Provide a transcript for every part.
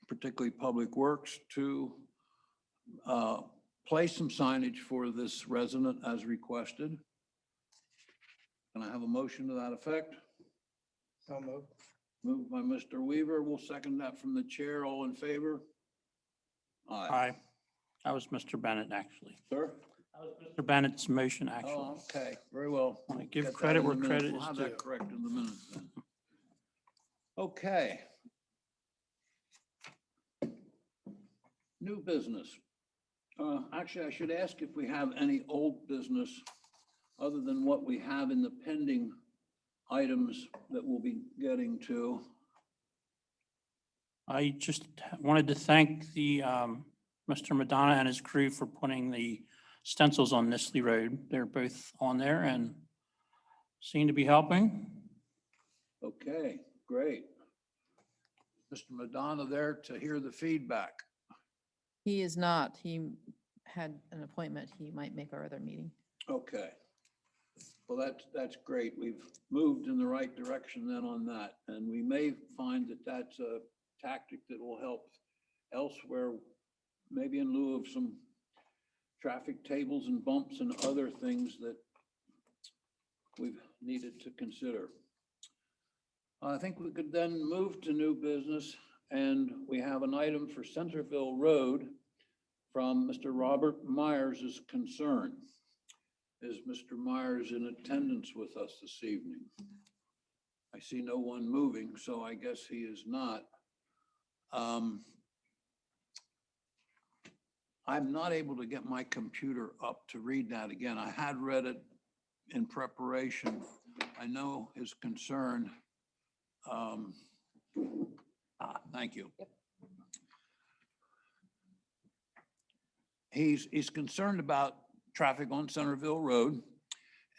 particularly Public Works, to place some signage for this resident as requested. Can I have a motion to that effect? So moved. Moved by Mr. Weaver. We'll second that from the chair. All in favor? Aye. Aye. That was Mr. Bennett, actually. Sir? That was Mr. Bennett's motion, actually. Oh, okay, very well. Want to give Get that credit in where the minutes. credit We'll is have due. that correct in the minutes then. Okay. New business. Actually, I should ask if we have any old business other than what we have in the pending items that we'll be getting to. I just wanted to thank the, Mr. Madonna and his crew for putting the stencils on Nisley Road. They're both on there and seem to be helping. Okay, great. Mr. Madonna there to hear the feedback. He is not. He had an appointment. He might make our other meeting. Okay. Well, that's great. We've moved in the right direction then on that. And we may find that that's a tactic that will help elsewhere, maybe in lieu of some traffic tables and bumps and other things that we've needed to consider. I think we could then move to new business, and we have an item for Centerville Road from Mr. Robert Myers' concern. Is Mr. Myers in attendance with us this evening? I see no one moving, so I guess he is not. I'm not able to get my computer up to read that again. I had read it in preparation. I know his concern. Thank you. Yep. He's concerned about traffic on Centerville Road,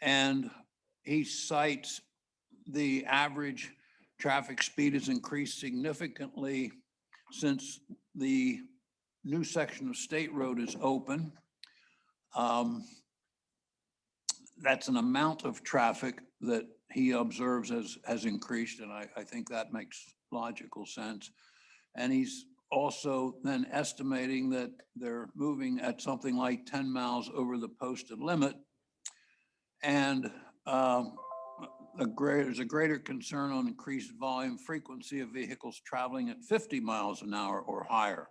and he cites the average traffic speed has increased significantly since the new section of State Road is open. That's an amount of traffic that he observes has increased, and I think that makes logical sense. And he's also then estimating that they're moving at something like 10 miles over the posted limit. And there's a greater concern on increased volume frequency of vehicles traveling at 50 miles an hour or higher.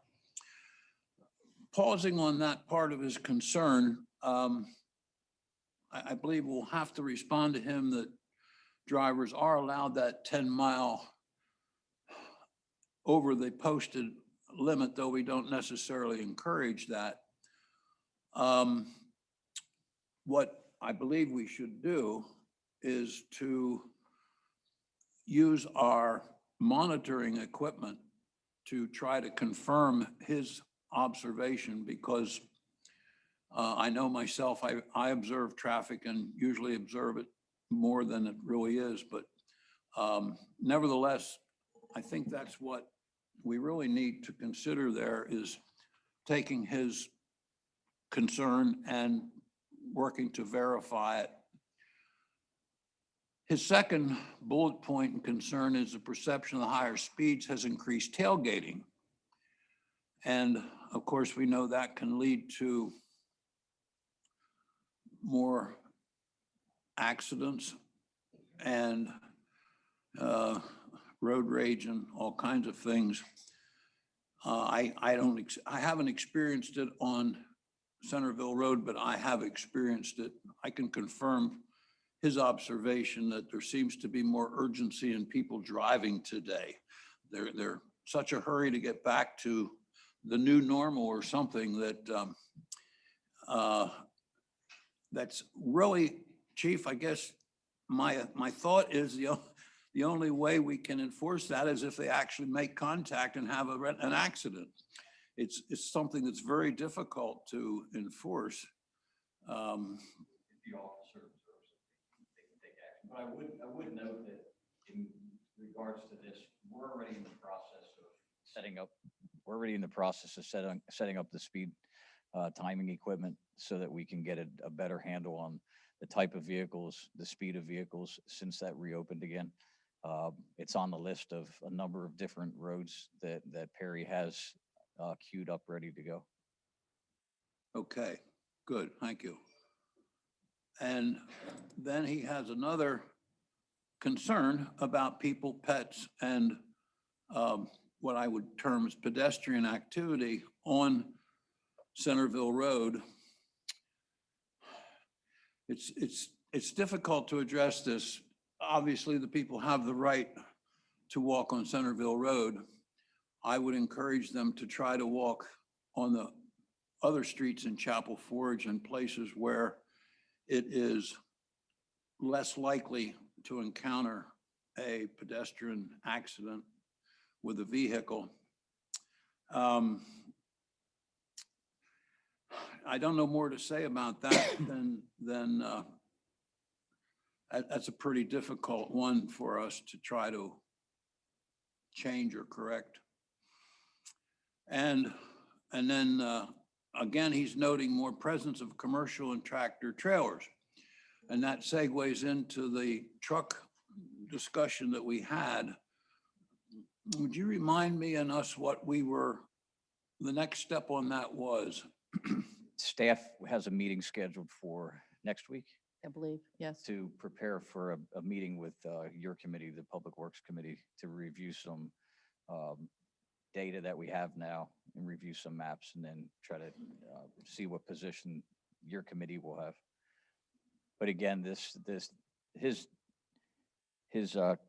Pausing on that part of his concern, I believe we'll have to respond to him that drivers are allowed that 10-mile over the posted limit, though we don't necessarily encourage that. What I believe we should do is to use our monitoring equipment to try to confirm his observation, because I know myself, I observe traffic and usually observe it more than it really is, but nevertheless, I think that's what we really need to consider there, is taking his concern and working to verify it. His second bullet point and concern is the perception of the higher speeds has increased tailgating. And of course, we know that can lead to more accidents and road rage and all kinds of things. I haven't experienced it on Centerville Road, but I have experienced it. I can confirm his observation that there seems to be more urgency in people driving today. They're such a hurry to get back to the new normal or something that that's really, Chief, I guess my thought is the only way we can enforce that is if they actually make contact and have an accident. It's something that's very difficult to enforce. If the officer observes it, they can take action. But I would note that in regards to this, we're already in the process of setting up. We're already in the process of setting up the speed timing equipment so that we can get a better handle on the type of vehicles, the speed of vehicles since that reopened again. It's on the list of a number of different roads that Perry has queued up, ready to go. Okay, good, thank you. And then he has another concern about people, pets, and what I would term as pedestrian activity on Centerville Road. It's difficult to address this. Obviously, the people have the right to walk on Centerville Road. I would encourage them to try to walk on the other streets in Chapel Forge and places where it is less likely to encounter a pedestrian accident with a vehicle. I don't know more to say about that than that's a pretty difficult one for us to try to change or correct. And then again, he's noting more presence of commercial and tractor trailers. And that segues into the truck discussion that we had. Would you remind me and us what the next step on that was? Staff has a meeting scheduled for next week I believe, yes. to prepare for a meeting with your committee, the Public Works Committee, to review some data that we have now and review some maps, and then try to see what position your committee will have. But again, his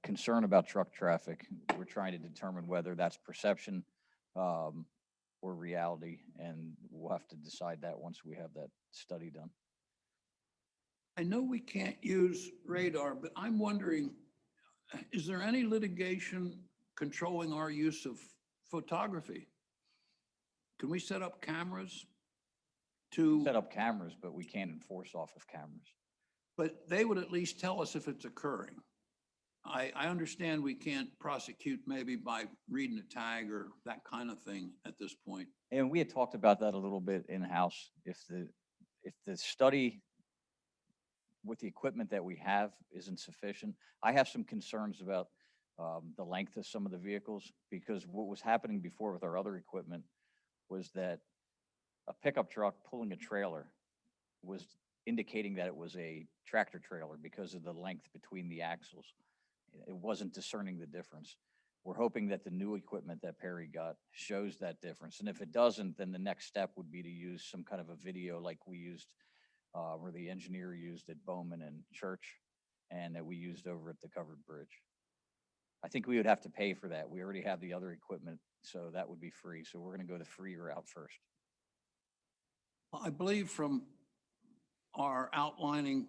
concern about truck traffic, we're trying to determine whether that's perception or reality, and we'll have to decide that once we have that study done. I know we can't use radar, but I'm wondering, is there any litigation controlling our use of photography? Can we set up cameras to? Set up cameras, but we can't enforce off of cameras. But they would at least tell us if it's occurring. I understand we can't prosecute maybe by reading a tag or that kind of thing at this point. And we had talked about that a little bit in-house. If the study with the equipment that we have isn't sufficient, I have some concerns about the length of some of the vehicles, because what was happening before with our other equipment was that a pickup truck pulling a trailer was indicating that it was a tractor trailer because of the length between the axles. It wasn't discerning the difference. We're hoping that the new equipment that Perry got shows that difference. And if it doesn't, then the next step would be to use some kind of a video like we used, or the engineer used at Bowman and Church, and that we used over at the covered bridge. I think we would have to pay for that. We already have the other equipment, so that would be free. So we're going to go the free route first. I believe from our outlining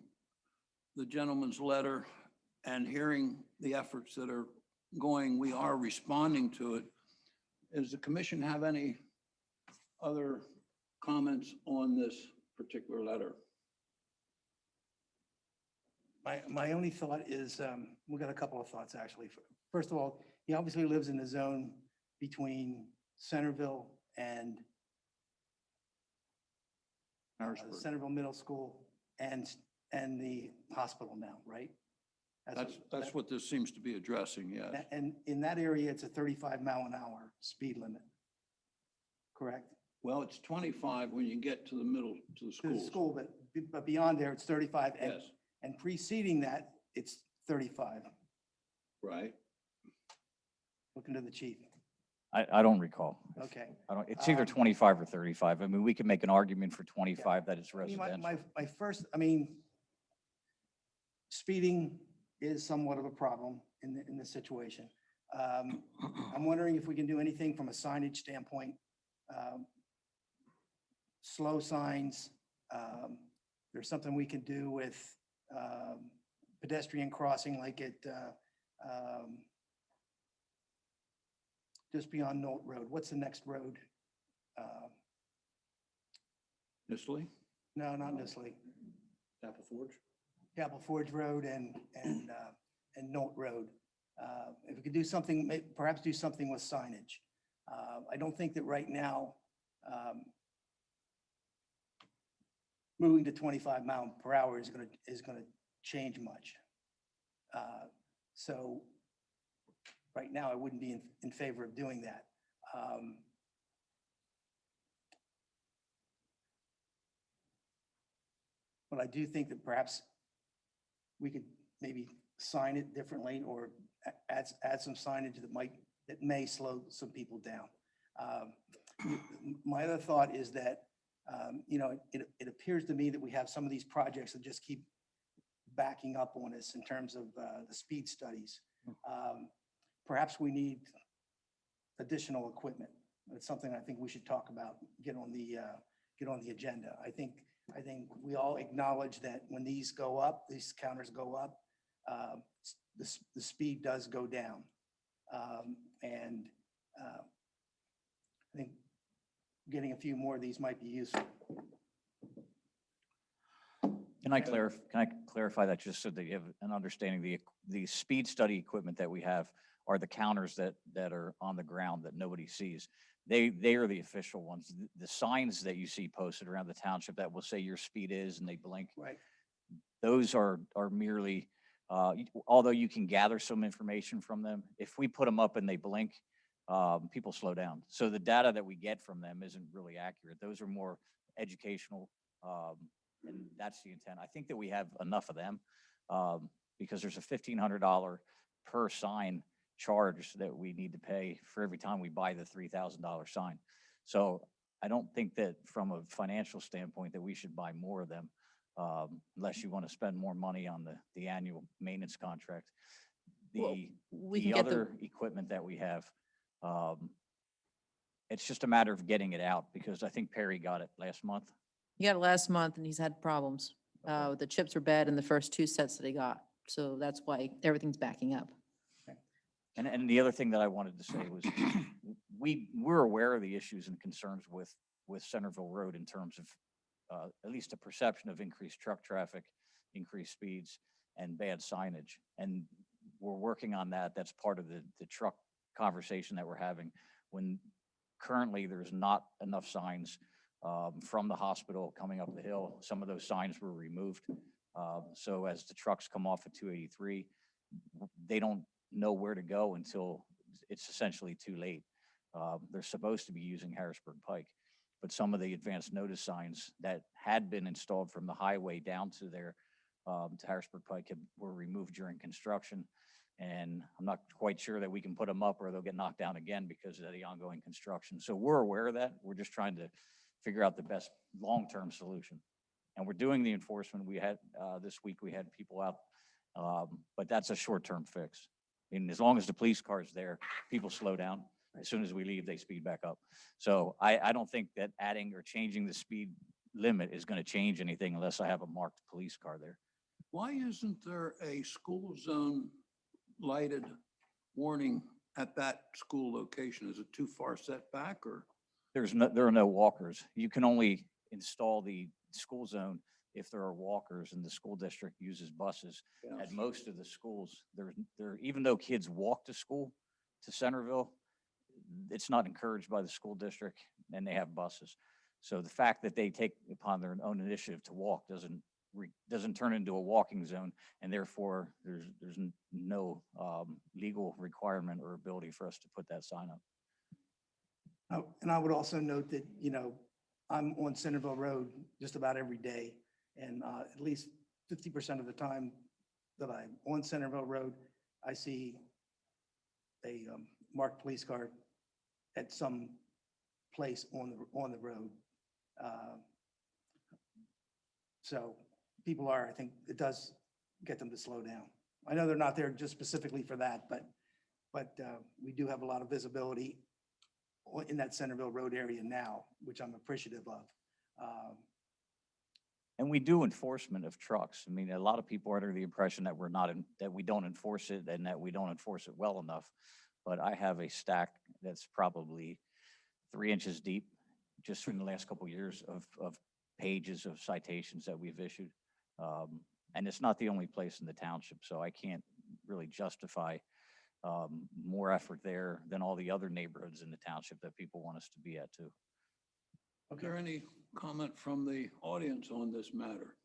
the gentleman's letter and hearing the efforts that are going, we are responding to it. Does the commission have any other comments on this particular letter? My only thought is, we've got a couple of thoughts, actually. First of all, he obviously lives in the zone between Centerville and Centerville Middle School and the hospital now, right? That's what this seems to be addressing, yes. And in that area, it's a 35-mile-an-hour speed limit, correct? Well, it's 25 when you get to the middle, to the To the schools. school, but beyond there, it's 35. Yes, And preceding that, it's 35. right. Looking to the chief. I don't recall. Okay. It's either 25 or 35. I mean, we can make an argument for 25 that it's I mean, residential. my first, speeding is somewhat of a problem in this situation. I'm wondering if we can do anything from a signage standpoint. Slow signs. There's something we can do with pedestrian crossing like at just beyond Nolt Road. What's the next road? Nisley? No, not Nisley. Chapel Forge? Chapel Forge Road and Nolt Road. If we could do something, perhaps do something with signage. I don't think that right now, moving to 25 mile per hour is gonna change much. So right now, I wouldn't be in favor of doing that. But I do think that perhaps we could maybe sign it differently or add some signage that may slow some people down. My other thought is that, it appears to me that we have some of these projects that just keep backing up on us in terms of the speed studies. Perhaps we need additional equipment. It's something I think we should talk about, get on the agenda. I think we all acknowledge that when these go up, these counters go up, the speed does go down. And I think getting a few more of these might be useful. Can I clarify that just so that you have an understanding? The speed study equipment that we have are the counters that are on the ground that nobody sees. They are the official ones. The signs that you see posted around the township that will say your speed is and they blink. Right. Those are merely, although you can gather some information from them, if we put them up and they blink, people slow down. So the data that we get from them isn't really accurate. Those are more educational, and that's the intent. I think that we have enough of them because there's a $1,500 per sign charge that we need to pay for every time we buy the $3,000 sign. So I don't think that from a financial standpoint that we should buy more of them unless you want to spend more money on the annual maintenance contract. Well, The we can get the, other equipment that we have, it's just a matter of getting it out because I think Perry got it last month. he got it last month and he's had problems. The chips were bad in the first 2 sets that he got. So that's why everything's backing up. And the other thing that I wanted to say was we're aware of the issues and concerns with Centerville Road in terms of at least a perception of increased truck traffic, increased speeds, and bad signage. And we're working on that. That's part of the truck conversation that we're having. When currently there's not enough signs from the hospital coming up the hill, some of those signs were removed. So as the trucks come off at 283, they don't know where to go until it's essentially too late. They're supposed to be using Harrisburg Pike, but some of the advanced notice signs that had been installed from the highway down to there to Harrisburg Pike were removed during construction. And I'm not quite sure that we can put them up or they'll get knocked down again because of the ongoing construction. So we're aware of that. We're just trying to figure out the best long-term solution. And we're doing the enforcement. We had this week, we had people out, but that's a short-term fix. And as long as the police car's there, people slow down. As soon as we leave, they speed back up. So I don't think that adding or changing the speed limit is going to change anything unless I have a marked police car there. Why isn't there a school zone lighted warning at that school location? Is it too far set back or? There are no walkers. You can only install the school zone if there are walkers, and the school district uses buses. Yeah. At most of the schools, even though kids walk to school to Centerville, it's not encouraged by the school district, and they have buses. So the fact that they take upon their own initiative to walk doesn't turn into a walking zone, and therefore there's no legal requirement or ability for us to put that sign up. And I would also note that, I'm on Centerville Road just about every day. And at least 50% of the time that I'm on Centerville Road, I see a marked police car at some place on the road. So people I think it does get them to slow down. I know they're not there just specifically for that, but we do have a lot of visibility in that Centerville Road area now, which I'm appreciative of. And we do enforcement of trucks. I mean, a lot of people are under the impression that that we don't enforce it and that we don't enforce it well enough. But I have a stack that's probably 3 inches deep just in the last couple of years of pages of citations that we've issued. And it's not the only place in the township, so I can't really justify more effort there than all the other neighborhoods in the township that people want us to be at too. Is there any comment from the audience on this matter?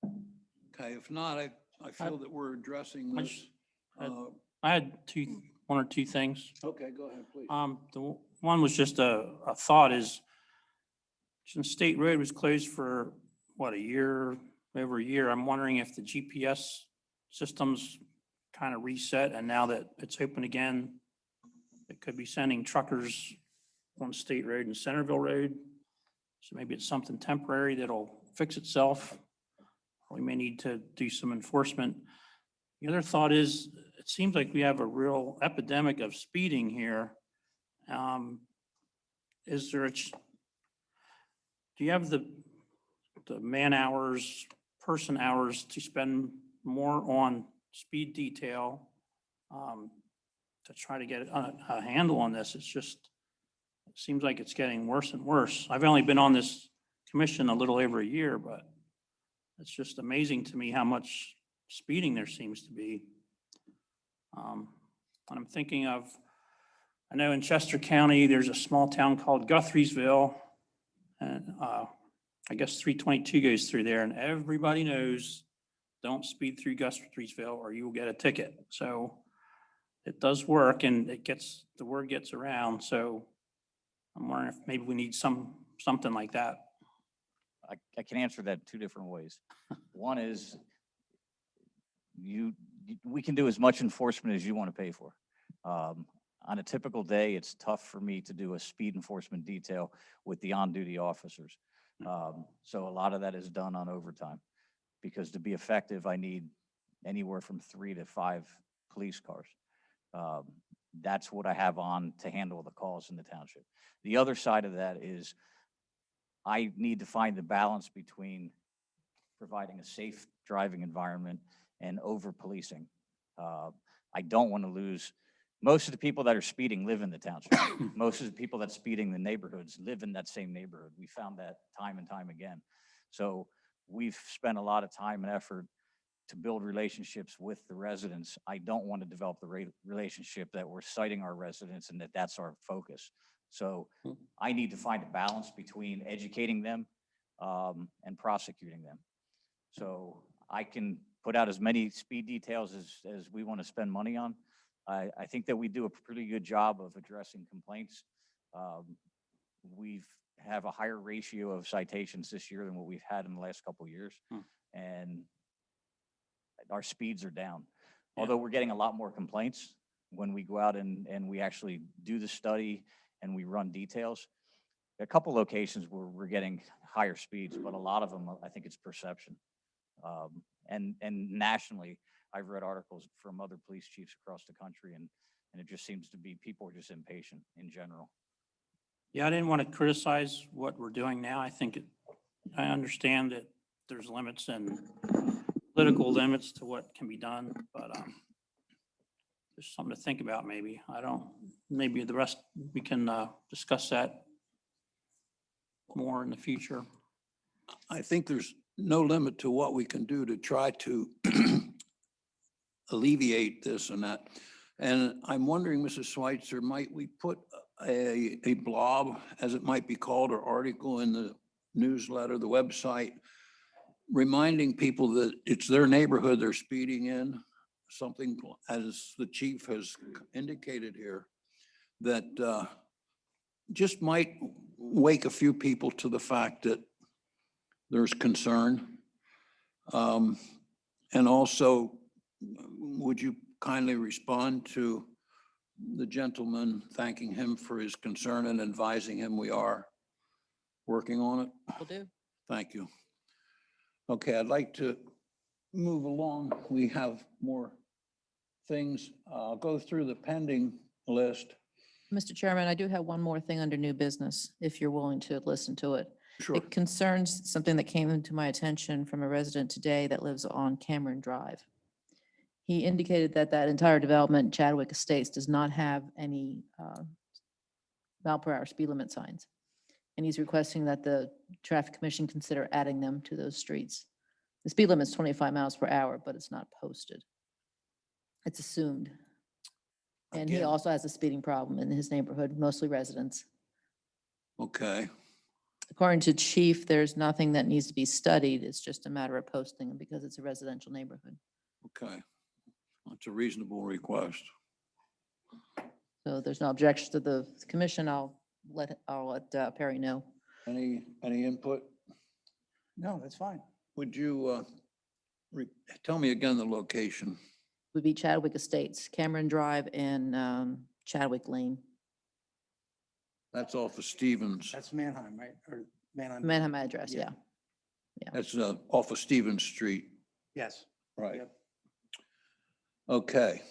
Okay, if not, I feel that we're addressing I this just- I had one or two things. Okay, go ahead, please. One was just a thought is, since State Road was closed for, what, a year, over a year, I'm wondering if the GPS systems kind of reset, and now that it's open again, it could be sending truckers on State Road and Centerville Road. So maybe it's something temporary that'll fix itself. We may need to do some enforcement. The other thought is, it seems like we have a real epidemic of speeding here. Is there do you have the man hours, person hours to spend more on speed detail to try to get a handle on this? It's just, it seems like it's getting worse and worse. I've only been on this commission a little over a year, but it's just amazing to me how much speeding there seems to be. And I'm thinking of, I know in Chester County, there's a small town called Guthriesville, and I guess 322 goes through there, and everybody knows, don't speed through Guthriesville or you will get a ticket. So it does work, and the word gets around. So I'm wondering if maybe we need something like that. I can answer that two different ways. One is we can do as much enforcement as you want to pay for. On a typical day, it's tough for me to do a speed enforcement detail with the on-duty officers. So a lot of that is done on overtime, because to be effective, I need anywhere from 3 to 5 police cars. That's what I have on to handle the calls in the township. The other side of that is I need to find the balance between providing a safe driving environment and over-policing. I don't want to lose. Most of the people that are speeding live in the township. Most of the people that speeding in the neighborhoods live in that same neighborhood. We found that time and time again. So we've spent a lot of time and effort to build relationships with the residents. I don't want to develop the relationship that we're citing our residents and that's our focus. So I need to find a balance between educating them and prosecuting them. So I can put out as many speed details as we want to spend money on. I think that we do a pretty good job of addressing complaints. We have a higher ratio of citations this year than what we've had in the last couple of years. And our speeds are down. Yeah. Although we're getting a lot more complaints when we go out and we actually do the study and we run details. A couple locations where we're getting higher speeds, but a lot of them, I think it's perception. And nationally, I've read articles from other police chiefs across the country, and it just seems to be people are just impatient in general. Yeah, I didn't want to criticize what we're doing now. I understand that there's limits and political limits to what can be done, but there's something to think about maybe. Maybe the rest, we can discuss that more in the future. I think there's no limit to what we can do to try to alleviate this and that. And I'm wondering, Mrs. Schweitzer, might we put a blob, as it might be called, or article in the newsletter, the website, reminding people that it's their neighborhood they're speeding in, something as the chief has indicated here, that just might wake a few people to the fact that there's concern. And also, would you kindly respond to the gentleman, thanking him for his concern and advising him we are working on it? Will do. Thank you. Okay, I'd like to move along. We have more things. I'll go through the pending list. Mr. Chairman, I do have one more thing under new business, if you're willing to listen to it. Sure. It concerns something that came into my attention from a resident today that lives on Cameron Drive. He indicated that that entire development, Chadwick Estates, does not have any mile per hour speed limit signs. And he's requesting that the traffic commission consider adding them to those streets. The speed limit is 25 miles per hour, but it's not posted. It's assumed. And he Again. also has a speeding problem in his neighborhood, mostly residents. Okay, According to chief, there's nothing that needs to be studied. It's just a matter of posting because it's a residential neighborhood. okay. That's a reasonable request. So there's no objection to the commission. I'll let Perry know. Any input? No, that's fine. Would you tell me again the location? Would be Chadwick Estates, Cameron Drive and Chadwick Lane, That's off of Stevens. That's Manheim, right? Or Manheim? Manheim address, Yeah. yeah. That's off of Stevens Street, Yes. right? Yep. Okay.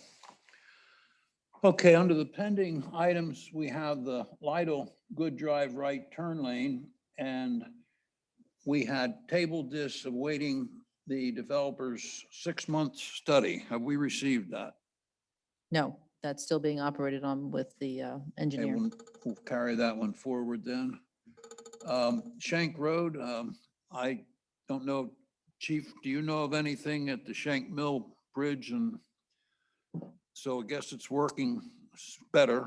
Okay, under the pending items, we have the Lidle Good Drive right turn lane, and we had tabled this awaiting the developer's 6-month study. Have we received that? No, that's still being operated on with the Okay, engineer. we'll carry that one forward then. Shank Road, I don't know, Chief, do you know of anything at the Shank Mill Bridge? And so I guess it's working better. I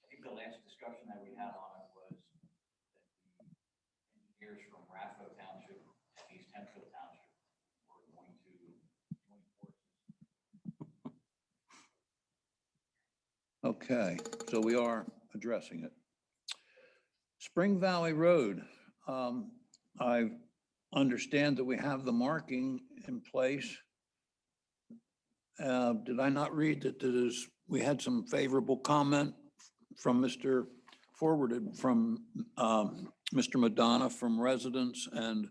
think the last discussion that we had on it was that the engineers from Raffo Township and East Hempfield Township were going to join forces. Okay, so we are addressing it. Spring Valley Road, I understand that we have the marking in place. Did I not read that we had some favorable comment from forwarded from Mr. Madonna from residents, and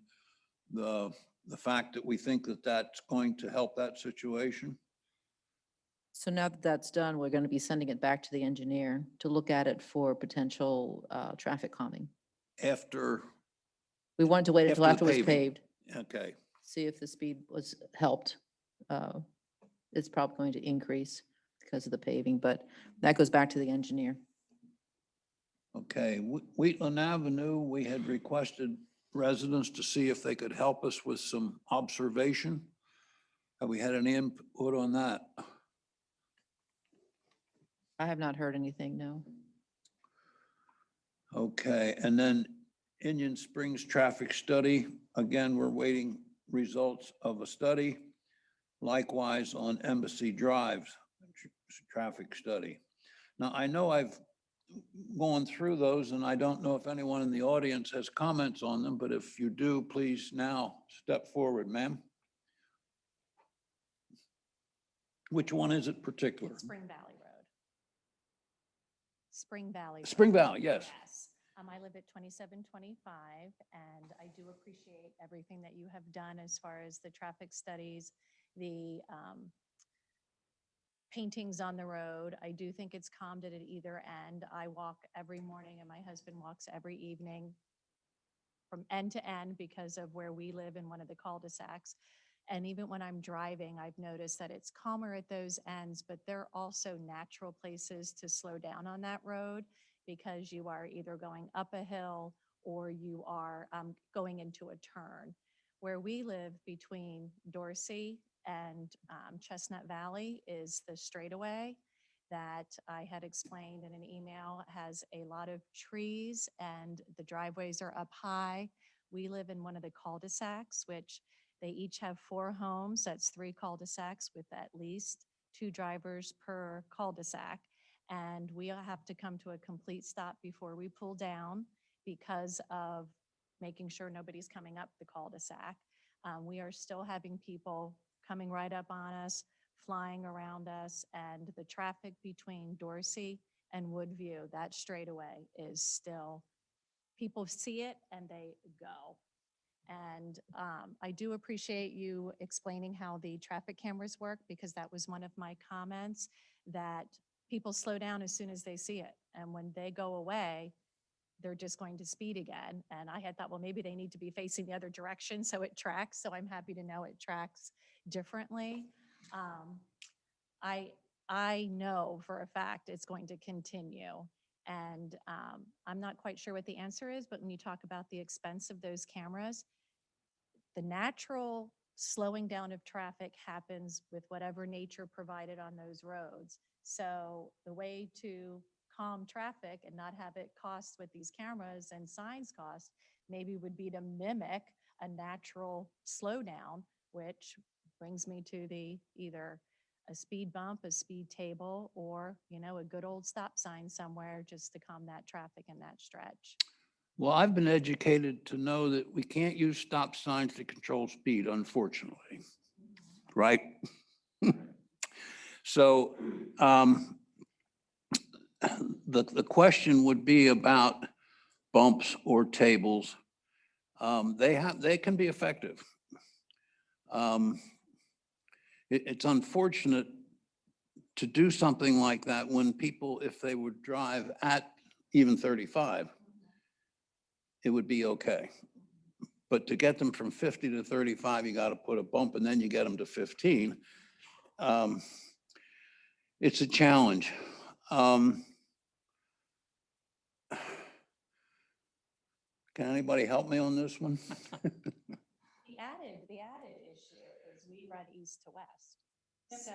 the fact that we think that that's going to help that situation? So now that that's done, we're going to be sending it back to the engineer to look at it for potential traffic calming. After, We wanted to wait until After after the it was paved, okay, see if the speed was helped. It's probably going to increase because of the paving, but that goes back to the engineer. okay. Wheatland Avenue, we had requested residents to see if they could help us with some observation. Have we had any input on that? I have not heard anything, no. Okay, and then Indian Springs traffic study, again, we're waiting results of a study. Likewise on Embassy Drive, traffic study. Now, I know I've gone through those, and I don't know if anyone in the audience has comments on them, but if you do, please now step forward, ma'am. Which one is it particular? Spring Valley Road. Spring Valley. Road. Spring Valley, yes. Yes. I live at 2725, and I do appreciate everything that you have done as far as the traffic studies, the paintings on the road. I do think it's calmed it at either end. I walk every morning, and my husband walks every evening from end to end because of where we live in one of the cul-de-sacs. And even when I'm driving, I've noticed that it's calmer at those ends, but there are also natural places to slow down on that road because you are either going up a hill or you are going into a turn. Where we live between Dorsey and Chestnut Valley is the straightaway that I had explained in an email, has a lot of trees and the driveways are up high. We live in one of the cul-de-sacs, which they each have 4 homes. That's 3 cul-de-sacs with at least 2 drivers per cul-de-sac. And we all have to come to a complete stop before we pull down because of making sure nobody's coming up the cul-de-sac. We are still having people coming right up on us, flying around us, and the traffic between Dorsey and Woodview, that straightaway is still, people see it and they go. And I do appreciate you explaining how the traffic cameras work, because that was one of my comments, that people slow down as soon as they see it. And when they go away, they're just going to speed again. And I had thought, well, maybe they need to be facing the other direction so it tracks. So I'm happy to know it tracks differently. I know for a fact it's going to continue. And I'm not quite sure what the answer is, but when you talk about the expense of those cameras, the natural slowing down of traffic happens with whatever nature provided on those roads. So the way to calm traffic and not have it cost what these cameras and signs cost maybe would be to mimic a natural slowdown, which brings me to the either a speed bump, a speed table, or, a good old stop sign somewhere just to calm that traffic in that stretch. Well, I've been educated to know that we can't use stop signs to control speed, unfortunately. Right? So the question would be about bumps or tables. They can be effective. It's unfortunate to do something like that when people, if they would drive at even 35, it would be okay. But to get them from 50 to 35, you got to put a bump, and then you get them to 15. It's a challenge. Can anybody help me on this one? The added issue is we run east to west. So,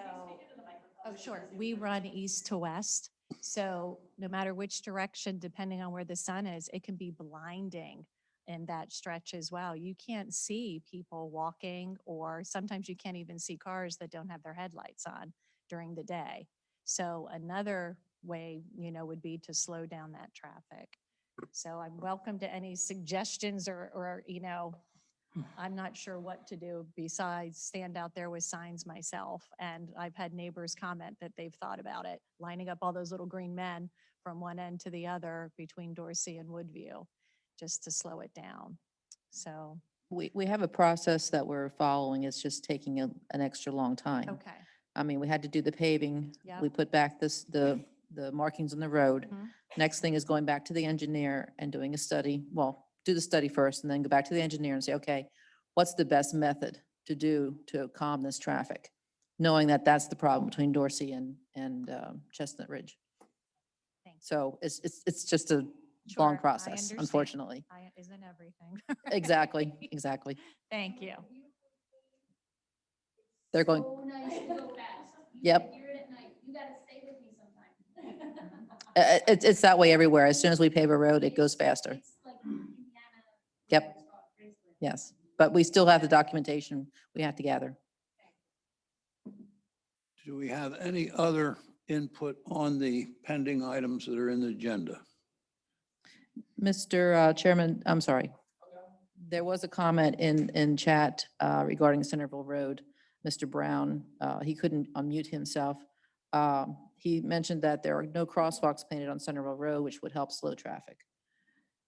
oh, sure, we run east to west. So no matter which direction, depending on where the sun is, it can be blinding in that stretch as well. You can't see people walking, or sometimes you can't even see cars that don't have their headlights on during the day. So another way, would be to slow down that traffic. So I'm welcome to any suggestions or I'm not sure what to do besides stand out there with signs myself. And I've had neighbors comment that they've thought about it, lining up all those little green men from one end to the other between Dorsey and Woodview, just to slow it down. So, We have a process that we're following. It's just taking an extra long time. okay. I mean, we had to do the paving. Yep. We put back the markings on the road. Mhm. Next thing is going back to the engineer and doing a study. Well, do the study first and then go back to the engineer and say, okay, what's the best method to do to calm this traffic? Knowing that that's the problem between Dorsey and Chestnut Ridge. Thanks. So it's just a Sure, long I process, understand. unfortunately. Isn't everything? Exactly, exactly. Thank you. They're going, So nice to go fast. You Yep. can hear it at night. You gotta stay with me sometime. it's that way everywhere. As soon as we pave a road, it goes faster. It's like Indiana. Yep. Yes, but we still have the documentation we have to gather. Do we have any other input on the pending items that are in the agenda? Mr. Chairman, I'm sorry. There was a comment in chat regarding Centerville Road. Mr. Brown, he couldn't unmute himself. He mentioned that there are no crosswalks painted on Centerville Road, which would help slow traffic.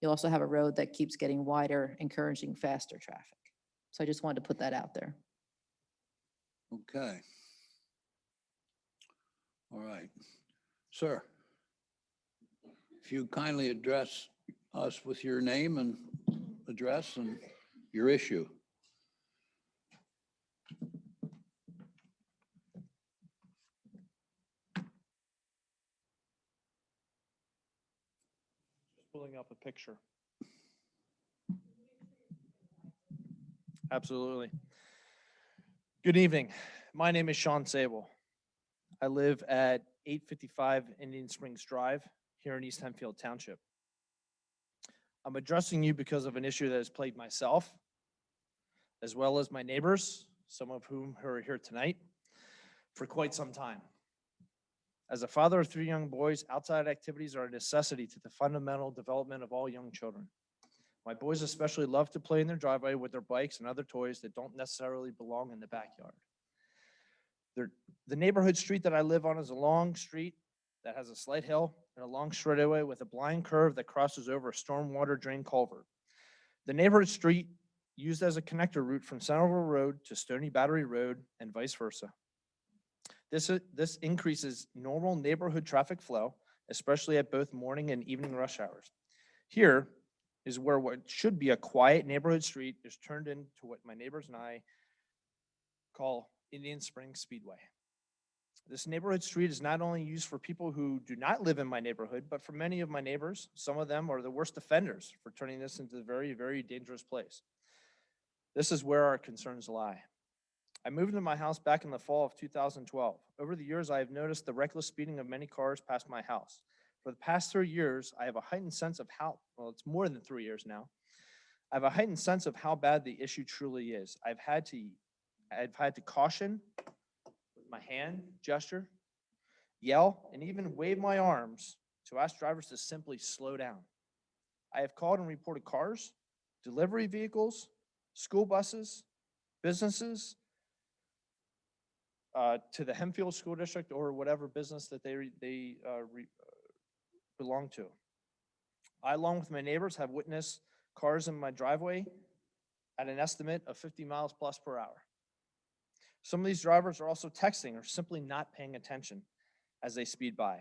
You also have a road that keeps getting wider, encouraging faster traffic. So I just wanted to put that out there. Okay. All right. Sir, if you kindly address us with your name and address and your issue. Pulling up a picture. Absolutely. Good evening. My name is Sean Sable. I live at 855 Indian Springs Drive here in East Hempfield Township. I'm addressing you because of an issue that has plagued myself, as well as my neighbors, some of whom are here tonight, for quite some time. As a father of 3 young boys, outside activities are a necessity to the fundamental development of all young children. My boys especially love to play in their driveway with their bikes and other toys that don't necessarily belong in the backyard. The neighborhood street that I live on is a long street that has a slight hill and a long straightaway with a blind curve that crosses over a stormwater drain culvert. The neighborhood street used as a connector route from Centerville Road to Stony Battery Road and vice versa. This increases normal neighborhood traffic flow, especially at both morning and evening rush hours. Here is where what should be a quiet neighborhood street is turned into what my neighbors and I call Indian Springs Speedway. This neighborhood street is not only used for people who do not live in my neighborhood, but for many of my neighbors. Some of them are the worst offenders for turning this into a very, very dangerous place. This is where our concerns lie. I moved into my house back in the fall of 2012. Over the years, I have noticed the reckless speeding of many cars past my house. For the past 3 years, I have a heightened sense of well, it's more than 3 years now. I have a heightened sense of how bad the issue truly is. I've had to caution with my hand gesture, yell, and even wave my arms to ask drivers to simply slow down. I have called and reported cars, delivery vehicles, school buses, businesses, to the Hempfield School District or whatever business that they belong to. I, along with my neighbors, have witnessed cars in my driveway at an estimate of 50 miles plus per hour. Some of these drivers are also texting or simply not paying attention as they speed by.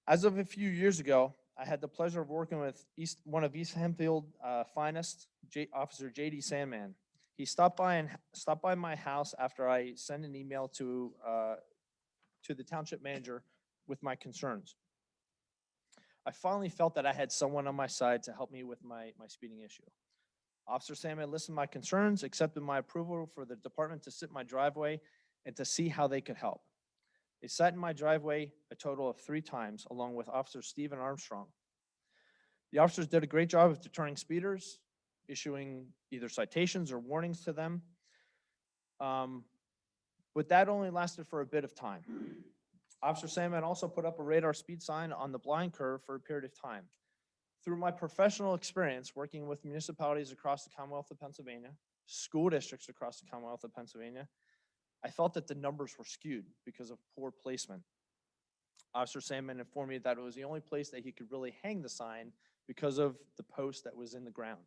As of a few years ago, I had the pleasure of working with one of East Hempfield finest, Officer J.D. Sandman. He stopped by my house after I sent an email to the township manager with my concerns. I finally felt that I had someone on my side to help me with my speeding issue. Officer Sandman listened to my concerns, accepted my approval for the department to sit in my driveway and to see how they could help. They sat in my driveway a total of 3 times, along with Officer Stephen Armstrong. The officers did a great job of deterring speeders, issuing either citations or warnings to them. But that only lasted for a bit of time. Officer Sandman also put up a radar speed sign on the blind curve for a period of time. Through my professional experience working with municipalities across the Commonwealth of Pennsylvania, school districts across the Commonwealth of Pennsylvania, I felt that the numbers were skewed because of poor placement. Officer Sandman informed me that it was the only place that he could really hang the sign because of the post that was in the ground.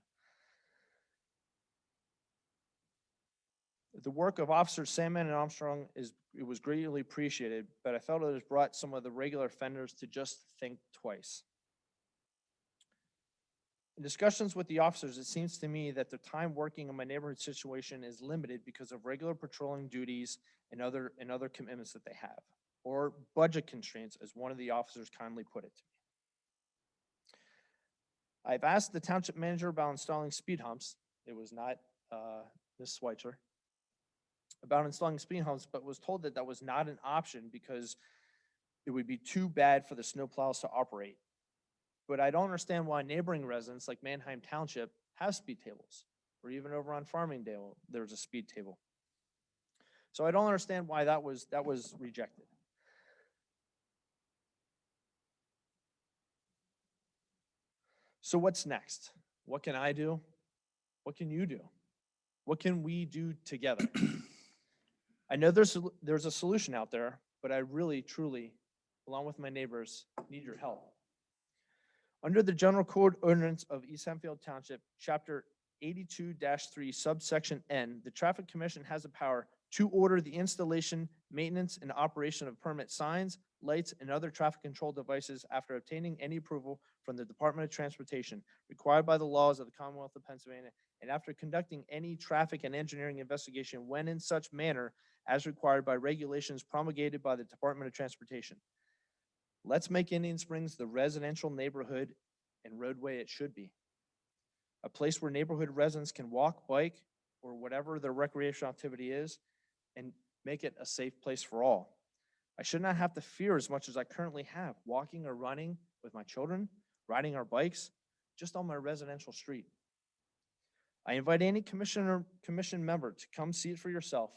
The work of Officers Sandman and Armstrong was greatly appreciated, but I felt it has brought some of the regular offenders to just think twice. In discussions with the officers, it seems to me that their time working in my neighborhood situation is limited because of regular patrolling duties and other commitments that they have, or budget constraints, as one of the officers kindly put it to me. I've asked the township manager about installing speed humps. It was not Ms. Schweitzer. About installing speed humps, but was told that that was not an option because it would be too bad for the snowplows to operate. But I don't understand why neighboring residents like Manheim Township have speed tables, or even over on Farmingdale, there's a speed table. So I don't understand why that was rejected. So what's next? What can I do? What can you do? What can we do together? I know there's a solution out there, but I really, truly, along with my neighbors, need your help. Under the General Code Ordinance of East Hempfield Township, Chapter 82-3, subsection N, the Traffic Commission has the power to order the installation, maintenance, and operation of permit signs, lights, and other traffic control devices after obtaining any approval from the Department of Transportation required by the laws of the Commonwealth of Pennsylvania, and after conducting any traffic and engineering investigation when in such manner as required by regulations promulgated by the Department of Transportation. Let's make Indian Springs the residential neighborhood and roadway it should be. A place where neighborhood residents can walk, bike, or whatever their recreational activity is, and make it a safe place for all. I should not have to fear as much as I currently have, walking or running with my children, riding our bikes, just on my residential street. I invite any commission member to come see it for yourself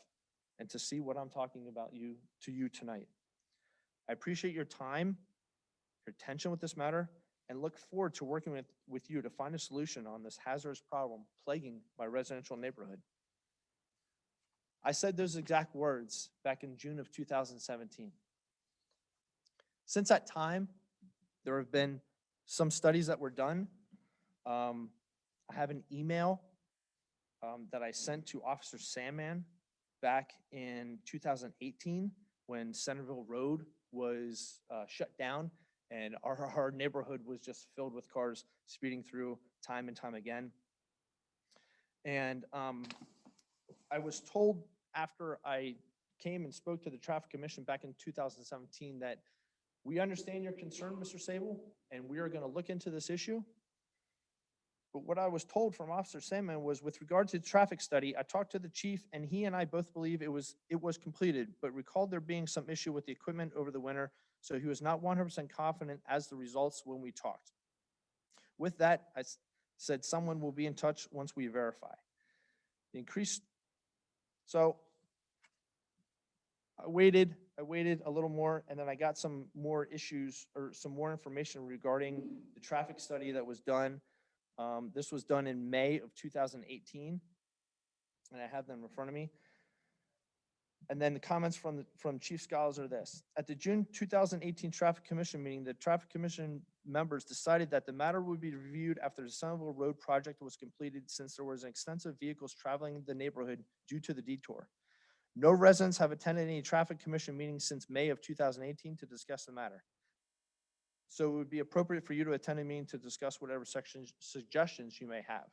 and to see what I'm talking about to you tonight. I appreciate your time, your attention with this matter, and look forward to working with you to find a solution on this hazardous problem plaguing my residential neighborhood. I said those exact words back in June of 2017. Since that time, there have been some studies that were done. I have an email that I sent to Officer Sandman back in 2018 when Centerville Road was shut down and our neighborhood was just filled with cars speeding through time and time again. And I was told after I came and spoke to the Traffic Commission back in 2017 that we understand your concern, Mr. Sable, and we are going to look into this issue. But what I was told from Officer Sandman was, with regard to the traffic study, I talked to the chief and he and I both believe it was completed, but recalled there being some issue with the equipment over the winter, so he was not 100% confident as the results when we talked. With that, I said someone will be in touch once we verify. The increased, so I waited a little more, and then I got some more issues or some more information regarding the traffic study that was done. This was done in May of 2018, and I have them in front of me. And then the comments from Chief Scholars are this. At the June 2018 Traffic Commission meeting, the Traffic Commission members decided that the matter would be reviewed after the Centerville Road project was completed, since there was extensive vehicles traveling the neighborhood due to the detour. No residents have attended any Traffic Commission meetings since May of 2018 to discuss the matter. So it would be appropriate for you to attend a meeting to discuss whatever suggestions you may have.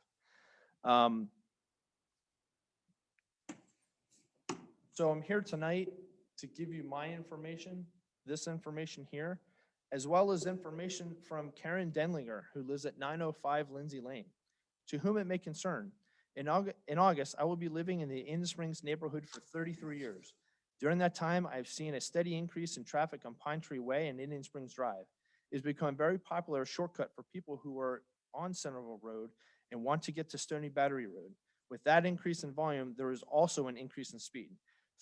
So I'm here tonight to give you my information, this information here, as well as information from Karen Denlinger, who lives at 905 Lindsay Lane. To whom it may concern, in August, I will be living in the Indian Springs neighborhood for 33 years. During that time, I've seen a steady increase in traffic on Pine Tree Way and Indian Springs Drive. It's become a very popular shortcut for people who are on Centerville Road and want to get to Stony Battery Road. With that increase in volume, there is also an increase in speed.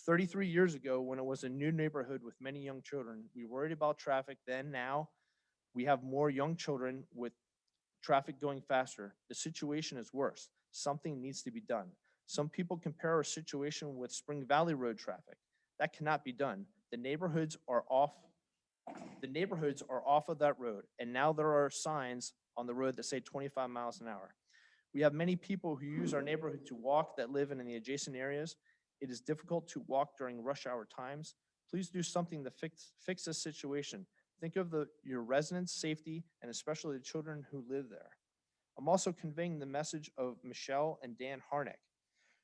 33 years ago, when it was a new neighborhood with many young children, we worried about traffic then. Now we have more young children with traffic going faster. The situation is worse. Something needs to be done. Some people compare our situation with Spring Valley Road traffic. That cannot be done. The neighborhoods are off of that road, and now there are signs on the road that say 25 miles an hour. We have many people who use our neighborhood to walk that live in the adjacent areas. It is difficult to walk during rush hour times. Please do something to fix this situation. Think of your residents' safety and especially the children who live there. I'm also conveying the message of Michelle and Dan Harnick,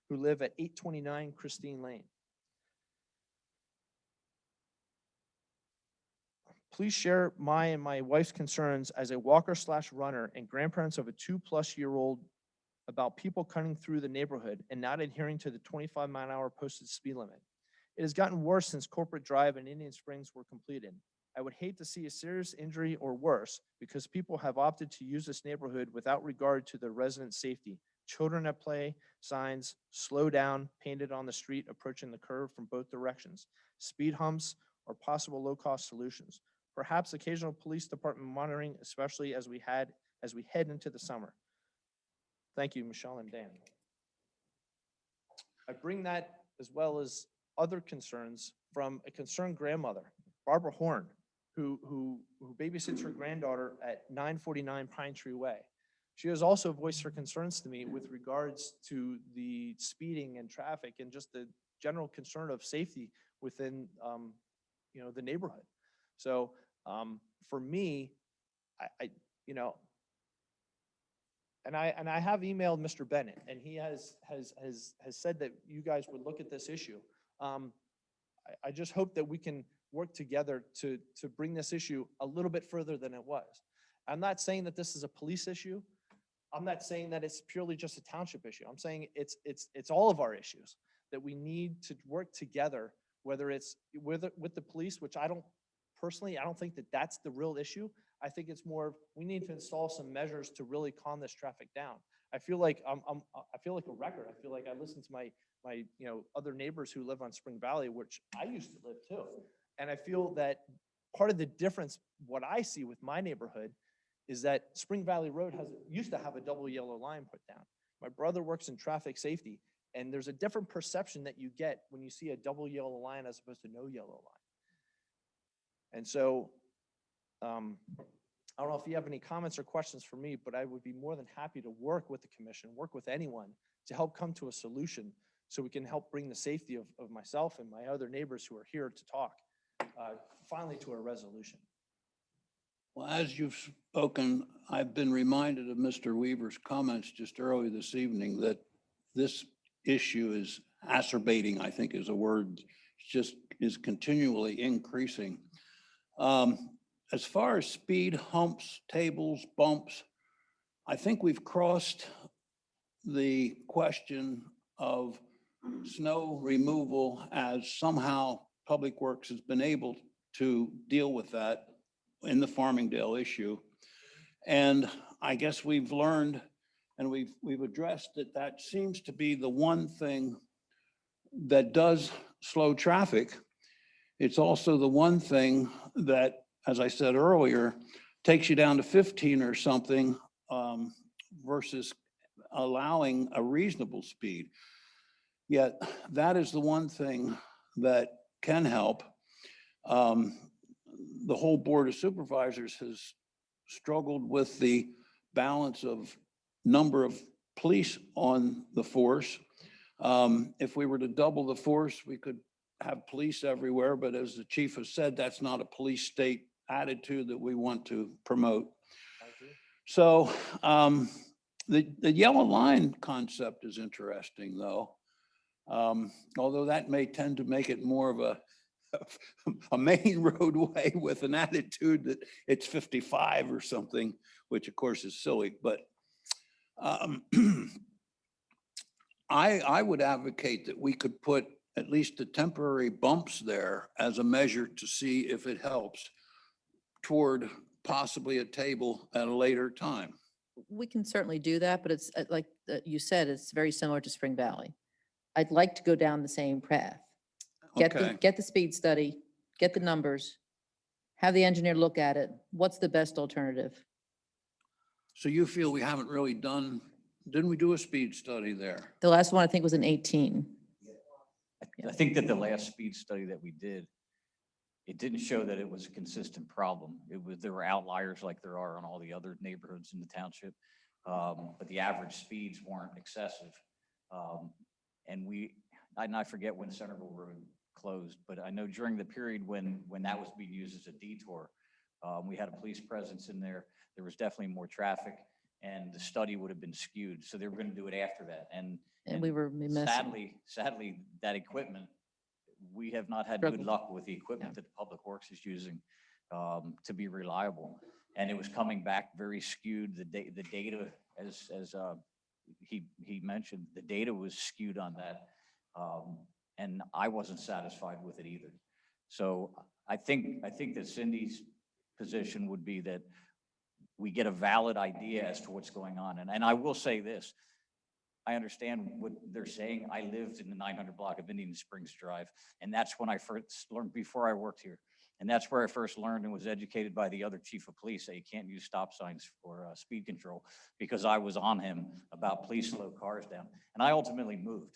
who live at 829 Christine Lane. Please share my and my wife's concerns as a walker/runner and grandparents of a 2+-year-old about people cutting through the neighborhood and not adhering to the 25-mile-an-hour posted speed limit. It has gotten worse since Corporate Drive and Indian Springs were completed. I would hate to see a serious injury or worse because people have opted to use this neighborhood without regard to the resident safety. Children at play, signs, slow down, painted on the street approaching the curve from both directions, speed humps, or possible low-cost solutions. Perhaps occasional police department monitoring, especially as we head into the summer. Thank you, Michelle and Dan. I bring that as well as other concerns from a concerned grandmother, Barbara Horn, who babysits her granddaughter at 949 Pine Tree Way. She has also voiced her concerns to me with regards to the speeding and traffic and just the general concern of safety within the neighborhood. So for me, And I have emailed Mr. Bennett, and he has said that you guys would look at this issue. I just hope that we can work together to bring this issue a little bit further than it was. I'm not saying that this is a police issue. I'm not saying that it's purely just a township issue. I'm saying it's all of our issues that we need to work together, whether it's with the police, which I don't think that that's the real issue. I think it's more, we need to install some measures to really calm this traffic down. I feel like I feel like a record. I feel like I listen to my other neighbors who live on Spring Valley, which I used to live too. And I feel that part of the difference, what I see with my neighborhood, is that Spring Valley Road used to have a double yellow line put down. My brother works in traffic safety, and there's a different perception that you get when you see a double yellow line as opposed to no yellow line. And so, I don't know if you have any comments or questions for me, but I would be more than happy to work with the commission, work with anyone to help come to a solution so we can help bring the safety of myself and my other neighbors who are here to talk finally to a resolution. Well, as you've spoken, I've been reminded of Mr. Weaver's comments just earlier this evening that this issue is acerbating, I think is a word, just is continually increasing. As far as speed humps, tables, bumps, I think we've crossed the question of snow removal as somehow Public Works has been able to deal with that in the Farmingdale issue. And I guess we've learned and we've addressed that seems to be the one thing that does slow traffic it's also the one thing that, as I said earlier, takes you down to 15 or something versus allowing a reasonable speed. Yet that is the one thing that can help. The whole Board of Supervisors has struggled with the balance of number of police on the force. If we were to double the force, we could have police everywhere, but as the chief has said, that's not a police state attitude that we want to promote. So the yellow line concept is interesting, though. Although that may tend to make it more of a main roadway with an attitude that it's 55 or something, which of course is silly, but I would advocate that we could put at least the temporary bumps there as a measure to see if it helps toward possibly a table at a later time. We can certainly do that, but it's like you said, it's very similar to Spring Valley. I'd like to go down the same path. Okay. Get the speed study, get the numbers, have the engineer look at it. What's the best alternative? So you feel we haven't really done, didn't we do a speed study there? The last one I think was in 18. I think that the last speed study that we did, it didn't show that it was a consistent problem. There were outliers like there are on all the other neighborhoods in the township. But the average speeds weren't excessive. And I forget when Centerville Road closed, but I know during the period when that was being used as a detour, we had a police presence in there. There was definitely more traffic and the study would have been skewed. So they were going to do it after that. And we were remiss. sadly, that equipment, we have not had good Struggled. luck with the equipment that the Public Works is using to be reliable. And it was coming back very skewed. The data, as he mentioned, the data was skewed on that. And I wasn't satisfied with it either. So I think that Cindy's position would be that we get a valid idea as to what's going on. And I will say this, I understand what they're saying. I lived in the 900 block of Indian Springs Drive, and that's when I first learned, before I worked here. And that's where I first learned and was educated by the other chief of police that you can't use stop signs for speed control, because I was on him about please slow cars down. And I ultimately moved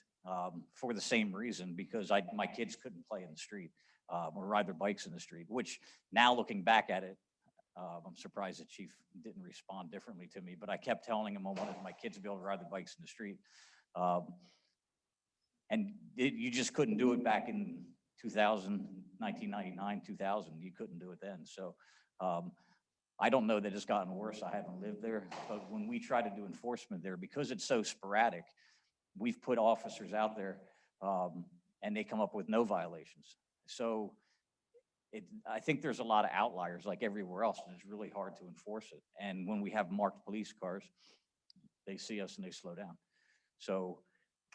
for the same reason, because my kids couldn't play in the street or ride their bikes in the street, which now looking back at it, I'm surprised the chief didn't respond differently to me, but I kept telling him I wanted my kids to be able to ride their bikes in the street. You just couldn't do it back in 1999, 2000. You couldn't do it then. So I don't know that it's gotten worse. I haven't lived there, but when we try to do enforcement there, because it's so sporadic, we've put officers out there and they come up with no violations. So I think there's a lot of outliers like everywhere else, and it's really hard to enforce it. And when we have marked police cars, they see us and they slow down. So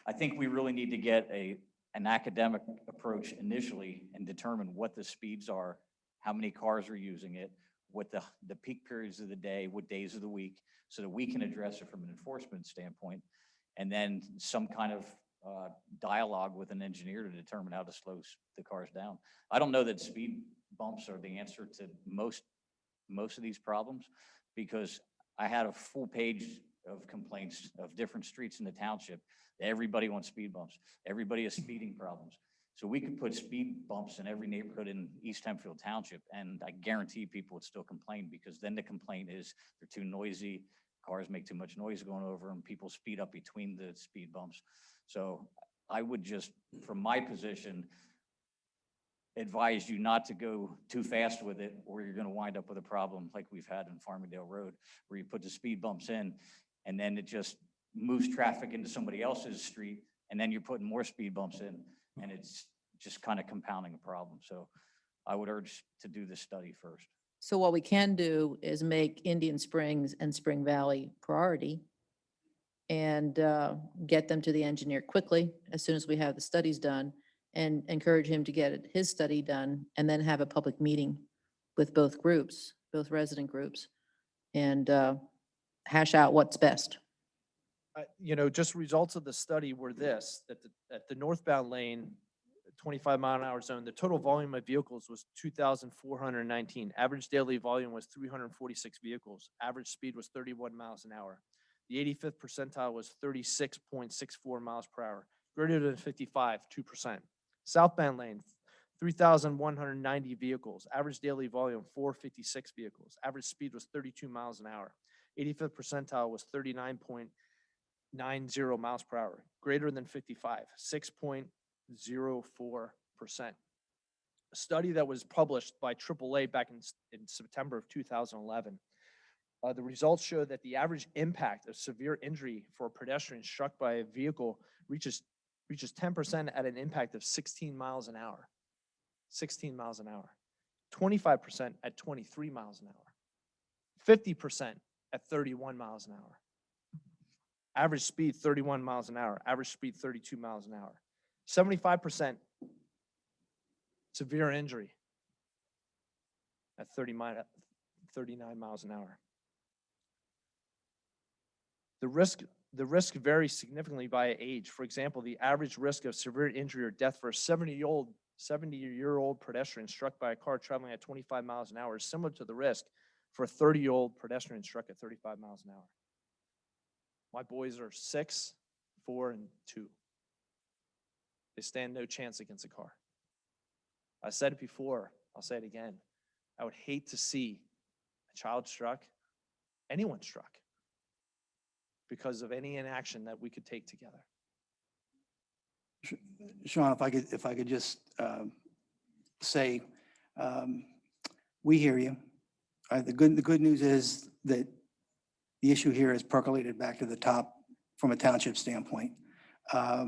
I think we really need to get an academic approach initially and determine what the speeds are, how many cars are using it, what the peak periods of the day, what days of the week, so that we can address it from an enforcement standpoint. And then some kind of dialogue with an engineer to determine how to slow the cars down. I don't know that speed bumps are the answer to most of these problems, because I had a full page of complaints of different streets in the township. Everybody wants speed bumps. Everybody has speeding problems. So we could put speed bumps in every neighborhood in East Hempfield Township, and I guarantee people would still complain, because then the complaint is they're too noisy, cars make too much noise going over them, people speed up between the speed bumps. So I would just, from my position, advise you not to go too fast with it, or you're going to wind up with a problem like we've had in Farmingdale Road, where you put the speed bumps in and then it just moves traffic into somebody else's street, and then you're putting more speed bumps in, and it's just kind of compounding a problem. So I would urge to do this study first. So what we can do is make Indian Springs and Spring Valley priority and get them to the engineer quickly as soon as we have the studies done, and encourage him to get his study done, and then have a public meeting with both groups, both resident groups, and hash out what's best. Just results of the study were this, that the northbound lane 25-mile-an-hour zone. The total volume of vehicles was 2,419. Average daily volume was 346 vehicles. Average speed was 31 miles an hour. The 85th percentile was 36.64 miles per hour. Greater than 55, 2%. Southbound lane, 3,190 vehicles. Average daily volume, 456 vehicles. Average speed was 32 miles an hour. 85th percentile was 39.90 miles per hour. Greater than 55, 6.04%. A study that was published by AAA back in September of 2011. The results show that the average impact of severe injury for a pedestrian struck by a vehicle reaches 10% at an impact of 16 miles an hour. 16 miles an hour. 25% at 23 miles an hour. 50% at 31 miles an hour. Average speed 31 miles an hour. Average speed 32 miles an hour. 75% severe injury at 39 miles an hour. The risk varies significantly by age. For example, the average risk of severe injury or death for a 70-year-old pedestrian struck by a car traveling at 25 miles an hour is similar to the risk for a 30-year-old pedestrian struck at 35 miles an hour. My boys are 6, 4, and 2. They stand no chance against a car. I said it before, I'll say it again. I would hate to see a child struck, anyone struck, because of any inaction that we could take together. Sean, if I could just say, we hear you. The good news is that the issue here is percolated back to the top from a township standpoint. I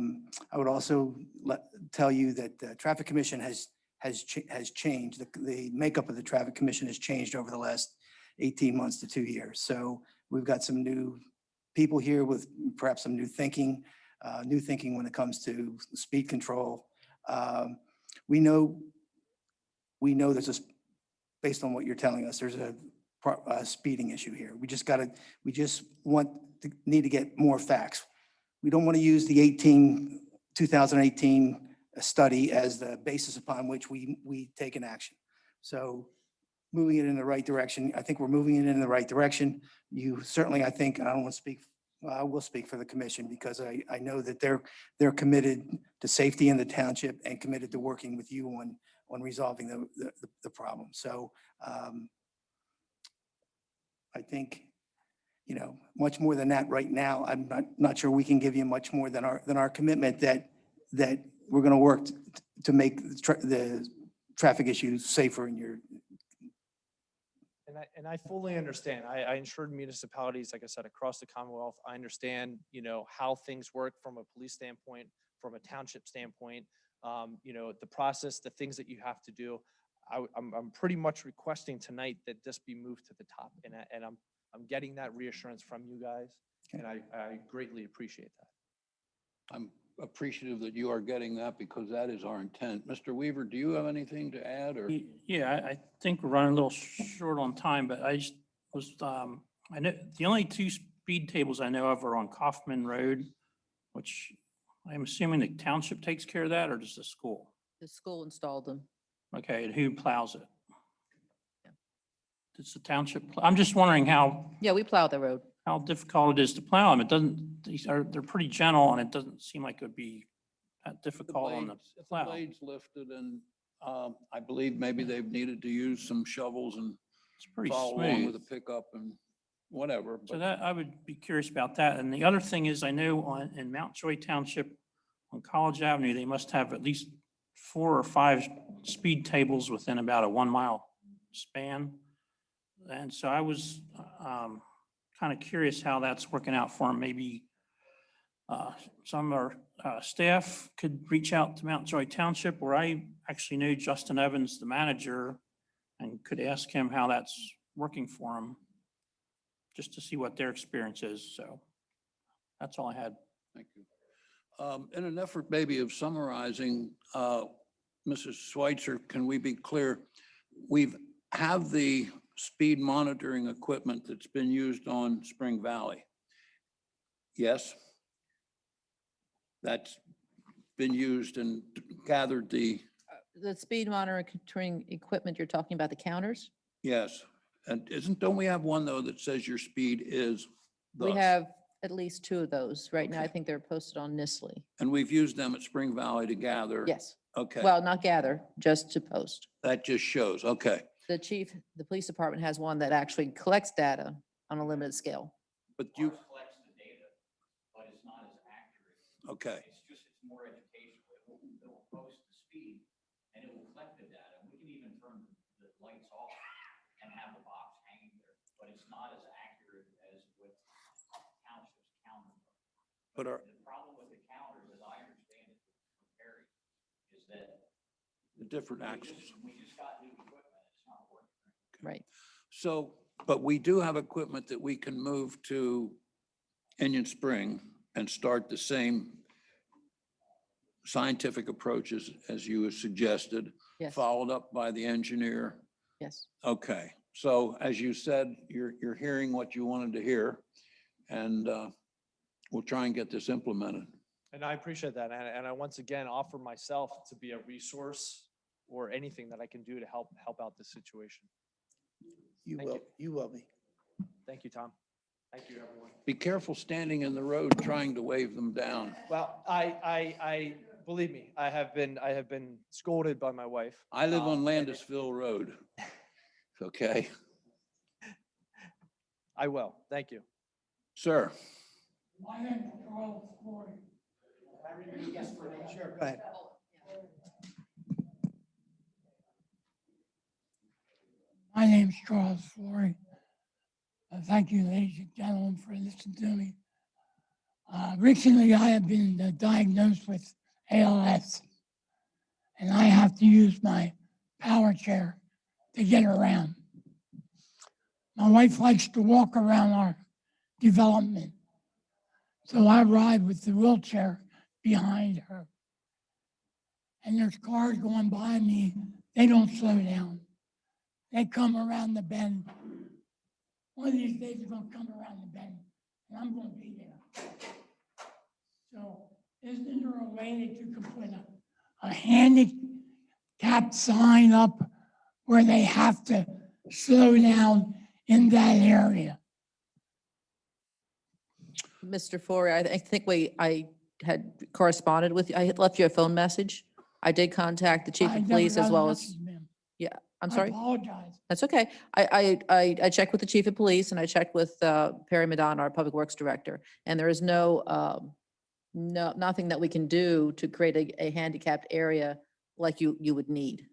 would also tell you that the Traffic Commission has changed. The makeup of the Traffic Commission has changed over the last 18 months to 2 years. So we've got some new people here with perhaps some new thinking when it comes to speed control. We know there's a, based on what you're telling us, there's a speeding issue here. We just need to get more facts. We don't want to use the 2018 study as the basis upon which we take an action. So moving it in the right direction, I think we're moving it in the right direction. You certainly, I think, I don't want to speak, I will speak for the commission because I know that they're committed to safety in the township and committed to working with you on resolving the problem. So I think, much more than that right now. I'm not sure we can give you much more than our commitment that we're going to work to make the traffic issues safer in your. And I fully understand. I insured municipalities, like I said, across the Commonwealth. I understand, how things work from a police standpoint, from a township standpoint, the process, the things that you have to do. I'm pretty much requesting tonight that this be moved to the top, and I'm getting that reassurance from you guys, and I greatly appreciate that. I'm appreciative that you are getting that because that is our intent. Mr. Weaver, do you have anything to add or? Yeah, I think we're running a little short on time, but I just was, I know the only two speed tables I know of are on Kaufman Road, which I'm assuming the township takes care of that, or does the school? The school installed them. Okay, and who plows it? Yeah. Does the township, I'm just wondering how Yeah, we plow the road. difficult it is to plow them. It doesn't, they're pretty gentle and it doesn't seem like it would be that difficult on the If the plow. blades lifted and I believe maybe they've needed to use some shovels and It's pretty follow along with smooth. a pickup and whatever. So But that, I would be curious about that. And the other thing is I know in Mount Joy Township on College Avenue, they must have at least 4 or 5 speed tables within about a 1 mile span. And so I was kind of curious how that's working out for them. Maybe some of our staff could reach out to Mount Joy Township, where I actually know Justin Evans, the manager, and could ask him how that's working for him, just to see what their experience is. So that's all I had. thank you. In an effort maybe of summarizing, Mrs. Schweitzer, can we be clear? We have the speed monitoring equipment that's been used on Spring Valley. Yes? That's been used and gathered The speed monitoring equipment, you're talking about the counters? yes. And don't we have one though that says your speed is We thus? have at least 2 of those. Right now, I Okay. think they're posted on Nistley. And we've used them at Spring Valley to gather? Yes. Okay, Well, not gather, just to post. that just shows, okay. The police department has one that actually collects data on a limited scale. But you, Ours collects the data, but it's not as accurate. okay, It's more educational. It will post the speed and it will collect the data. We can even turn the lights off and have the box hanging there, but it's not as accurate as what township's counters are. but our, The problem with the counters, as I understand it, from Perry, is that the different axles. we just got new equipment. It's not working. Right. So, but we do have equipment that we can move to Indian Spring and start the same scientific approaches as you suggested, Yes, followed up by the engineer. yes. Okay, so as you said, you're hearing what you wanted to hear, and we'll try and get this implemented. And I appreciate that. And I once again offer myself to be a resource or anything that I can do to help out this situation. You Thank will, you. you will be. Thank you, Tom. Thank you, everyone. Be careful standing in the road trying to wave them down. Well, I believe me, I have been scolded by my wife. I live on and Landisville Road. Okay, I will. Thank you. sir. My name is Charles Floyd. Sure, go ahead. My name's Charles Floyd. Thank you, ladies and gentlemen, for listening to me. Recently, I have been diagnosed with ALS, and I have to use my power chair to get around. My wife likes to walk around our development, so I ride with the wheelchair behind her. And there's cars going by me, they don't slow down. They come around the bend. One of these days, they're gonna come around the bend, and I'm gonna be there. So, isn't there a way that you can put a handicap sign up where they have to slow down in that area? Mr. Forey, I think I had corresponded with you. I had left you a phone message. I did contact the chief I of never police got as a well message, as, ma'am. I'm I sorry. apologize. That's okay. I checked with the chief of police and I checked with Perry Madonna, our public works director. And there is nothing that we can do to create a handicapped area like you would need.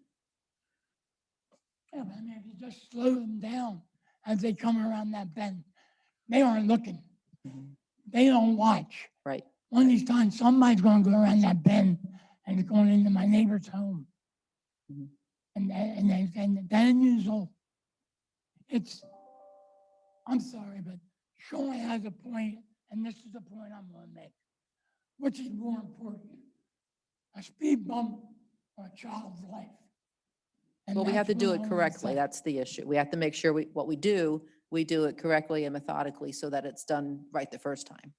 Yeah, but I mean, if you just slow them down as they come around that bend, they aren't looking. They don't watch. Right. One of these times, somebody's gonna go around that bend and it's going into my neighbor's home. Mhm. And then usual, I'm sorry, but Sean has a point, and this is the point I'm gonna make. Which is more important, a speed bump or a child's life? And Well, we have to that's do what it I wanna correctly. say. That's the issue. We have to make sure what we do it correctly and methodically so that it's done right the first time.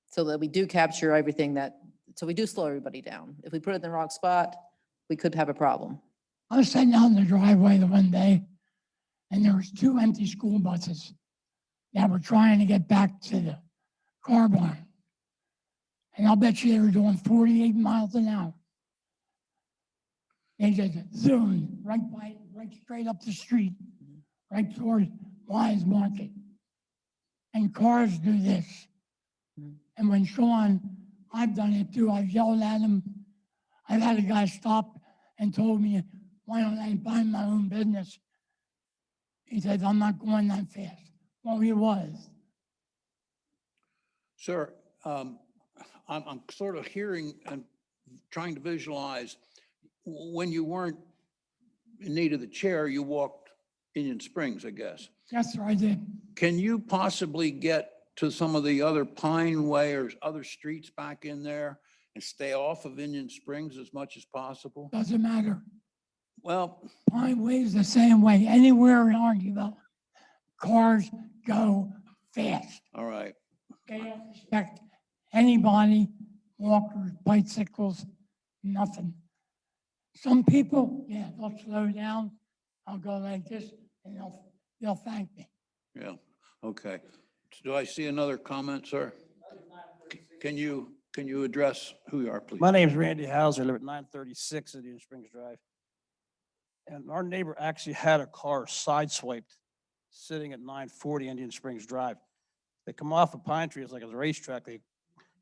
So that we do capture everything so we do slow everybody down. If we put it in the wrong spot, we could have a problem. I was sitting out in the driveway the one day, and there was 2 empty school buses that were trying to get back to the car barn. And I'll bet you they were doing 48 miles an hour. They just zoomed right straight up the street, right toward Wise Market. And cars do this. Mhm. And when Sean, I've done it too, I've yelled at him. I've had a guy stop and told me, why don't I mind my own business? He says, I'm not going that fast. Well, he was. Sir, I'm sort of hearing and trying to visualize, when you weren't in need of the chair, you walked Indian Springs, I guess. Yes, sir, I did. Can you possibly get to some of the other Pine Way or other streets back in there and stay off of Indian Springs as much as possible? Doesn't matter. Well, Pine Way's the same way. Anywhere in Arguville, cars go fast. all right. They don't respect anybody walkers, bicycles, nothing. Some people, yeah, they'll slow down. I'll go like this and they'll thank me. Yeah, okay. Do I see another comment, sir? Can you address who you are, please? My name's Randy Hauser, I live at 936 Indian Springs Drive. And our neighbor actually had a car sideswiped sitting at 940 Indian Springs Drive. They come off a pine tree, it's like a racetrack. They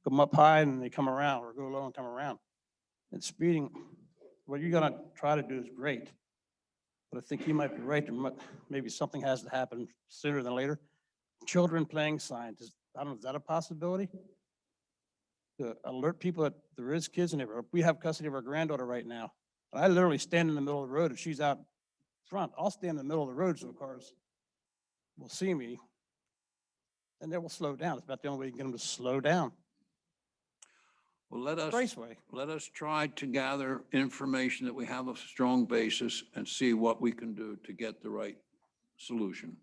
come up high and they come around, or go low and come around. And speeding, what you're gonna try to do is great. But I think you might be right, maybe something has to happen sooner than later. Children playing signs, I don't know, is that a possibility? To alert people that there is kids in there. We have custody of our granddaughter right now. I literally stand in the middle of the road. If she's out front, I'll stand in the middle of the road so the cars will see me. And they will slow down. It's about the only way you can get them to slow down. Well, let us Raceway. try to gather information that we have a strong basis and see what we can do to get the right solution.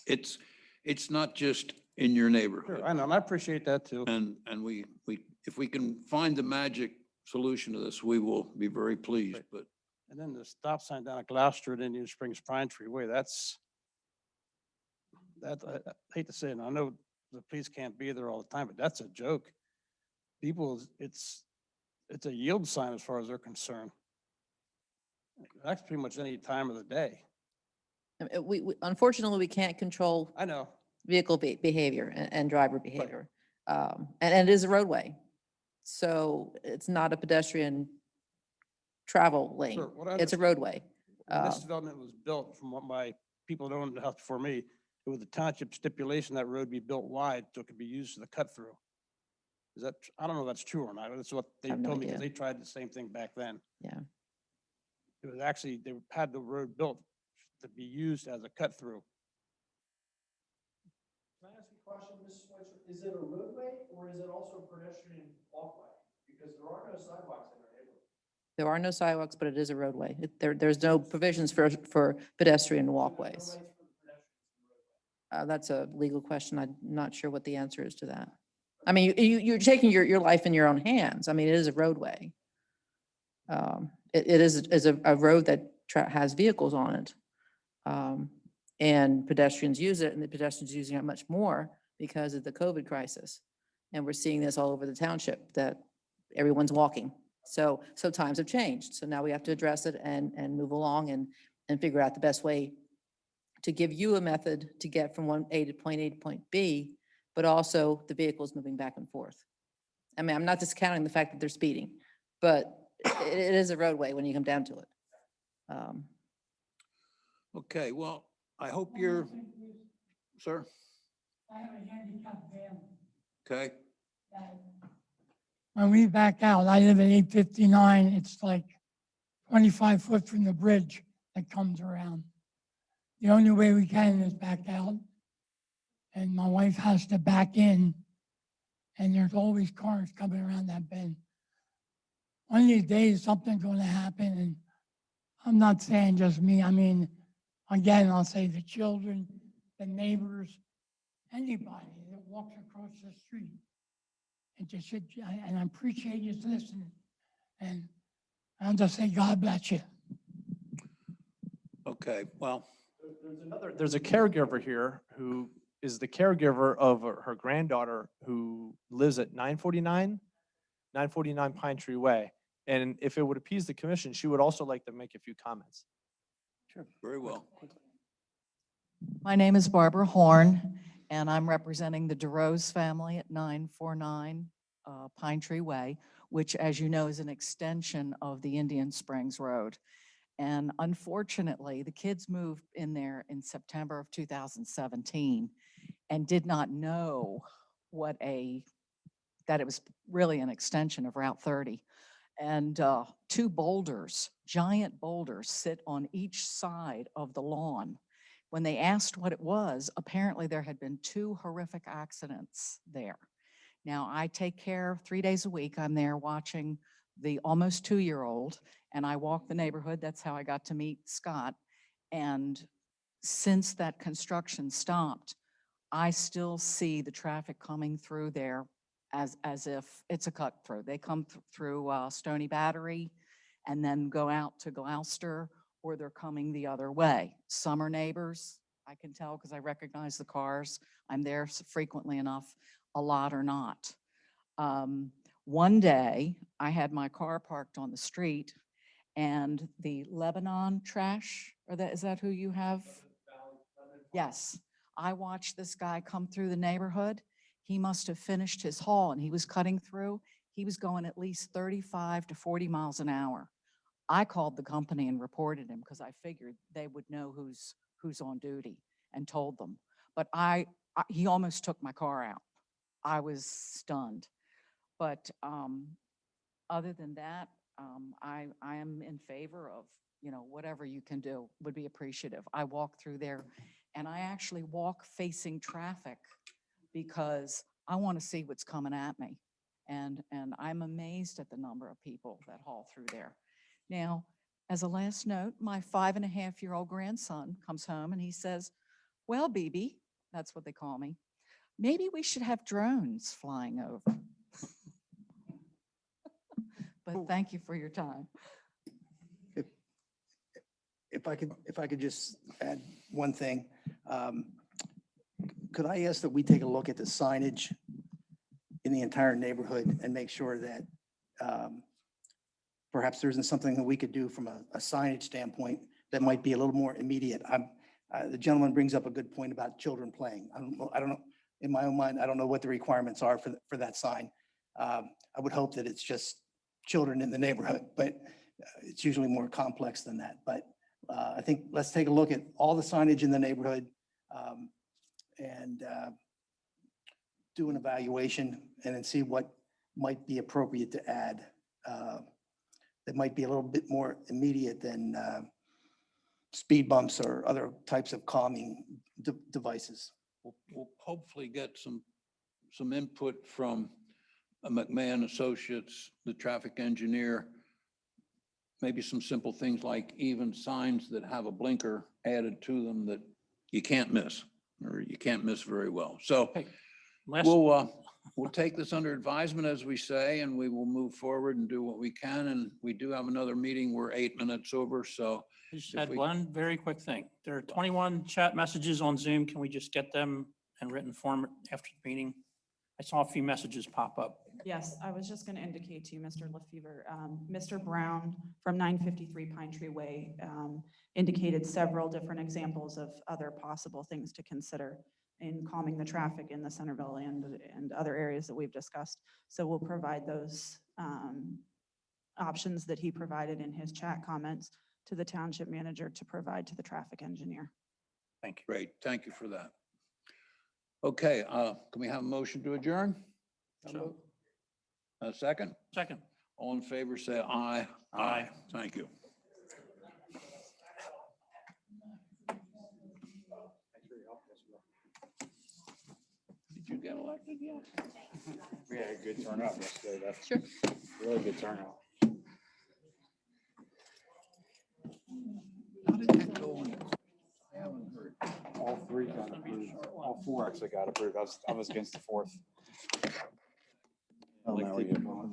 It's not just in your neighborhood. Sure, I know, and I appreciate that too. And if we can find the magic solution to this, we will be very pleased, Right. but And then the stop sign down at Gloucester at Indian Springs Pine Tree Way, I hate to say it, and I know the police can't be there all the time, but that's a joke. People, it's a yield sign as far as they're concerned. That's pretty much any time of the day. Unfortunately, we can't control I know. vehicle behavior and driver behavior. And it is a roadway. So it's not a pedestrian travel lane. Sure, what I It's a roadway. When this development was built, from what my people that owned the house before me, it was the township stipulation that road be built wide so it could be used as a cut through. Is that, I don't know if that's true or not. That's what they I have no told me because idea. they tried the same thing back then. Yeah. It was actually, they had the road built to be used as a cut through. Can I ask you a question, Mrs. Switzer? Is it a roadway or is it also a pedestrian walkway? Because there are no sidewalks in our neighborhood. There are no sidewalks, but it is a roadway. There's no provisions for pedestrian walkways. No rights for the pedestrians in the roadway. That's a legal question. I'm not sure what the answer is to that. I mean, you're taking your life in your own hands. I mean, it is a roadway. It is a road that has vehicles on it. And pedestrians use it, and the pedestrians using it much more because of the COVID crisis. And we're seeing this all over the township, that everyone's walking. So times have changed. So now we have to address it and move along and figure out the best way to give you a method to get from point A to point B, but also the vehicles moving back and forth. I mean, I'm not discounting the fact that they're speeding, but it is a roadway when you come down to it. okay, well, I hope you're, sir, I have a handicapped van okay? that when we back out, I live at 859, it's like 25 foot from the bridge that comes around. The only way we can is back out. And my wife has to back in, and there's always cars coming around that bend. One of these days, something's going to happen, and I'm not saying just me. I mean, again, I'll say the children, the neighbors, anybody that walks across the street. And just should, and I appreciate you listening. And I'll just say, God bless you. Okay, well, There's a caregiver here who is the caregiver of her granddaughter who lives at 949 Pine Tree Way. And if it would appease the commission, she would also like to make a few comments. sure, very well. My name is Barbara Horn, and I'm representing the DeRose family at 949 Pine Tree Way, which, as you know, is an extension of the Indian Springs Road. And unfortunately, the kids moved in there in September of 2017 and did not know that it was really an extension of Route 30. And two boulders, giant boulders, sit on each side of the lawn. When they asked what it was, apparently there had been two horrific accidents there. Now, I take care 3 days a week. I'm there watching the almost 2-year-old, and I walk the neighborhood. That's how I got to meet Scott. And since that construction stopped, I still see the traffic coming through there as if it's a cut through. They come through Stony Battery and then go out to Gloucester, or they're coming the other way. Some are neighbors, I can tell because I recognize the cars. I'm there frequently enough. A lot are not. One day, I had my car parked on the street and the Lebanon trash, is that who you have? Yes. I watched this guy come through the neighborhood. He must have finished his haul and he was cutting through. He was going at least 35 to 40 miles an hour. I called the company and reported him because I figured they would know who's on duty and told them. But he almost took my car out. I was stunned. But other than that, I am in favor of, whatever you can do would be appreciative. I walk through there and I actually walk facing traffic because I want to see what's coming at me. And I'm amazed at the number of people that haul through there. Now, as a last note, my 5.5-year-old grandson comes home and he says, well, BB, that's what they call me, maybe we should have drones flying over. But thank you for your time. If I could just add one thing. Could I ask that we take a look at the signage in the entire neighborhood and make sure that perhaps there isn't something that we could do from a signage standpoint that might be a little more immediate? The gentleman brings up a good point about children playing. I don't know, in my own mind, I don't know what the requirements are for that sign. I would hope that it's just children in the neighborhood, but it's usually more complex than that. But I think let's take a look at all the signage in the neighborhood and do an evaluation and then see what might be appropriate to add that might be a little bit more immediate than speed bumps or other types of calming devices. We'll hopefully get some input from McMahon Associates, the traffic engineer. Maybe some simple things like even signs that have a blinker added to them that you can't miss, or you can't miss very well. So we'll take this under advisement, as we say, and we will move forward and do what we can. And we do have another meeting. We're 8 minutes over, so. I just had one very quick thing. There are 21 chat messages on Zoom. Can we just get them in written form after the meeting? I saw a few messages pop up. Yes, I was just going to indicate to you, Mr. Lefevre, Mr. Brown from 953 Pine Tree Way indicated several different examples of other possible things to consider in calming the traffic in the Centerville and other areas that we've discussed. So we'll provide those options that he provided in his chat comments to the township manager to provide to the traffic engineer. Thank you. Great, thank you for that. Okay, can we have a motion to adjourn? So, A second? second. All in favor, say aye. Aye. Thank you. Did you get elected yet? We had a good turnout yesterday. That's Sure. really good turnout. How did that go? I haven't heard. All three got approved. All four actually got approved. I was against the fourth. Oh, now we get more money.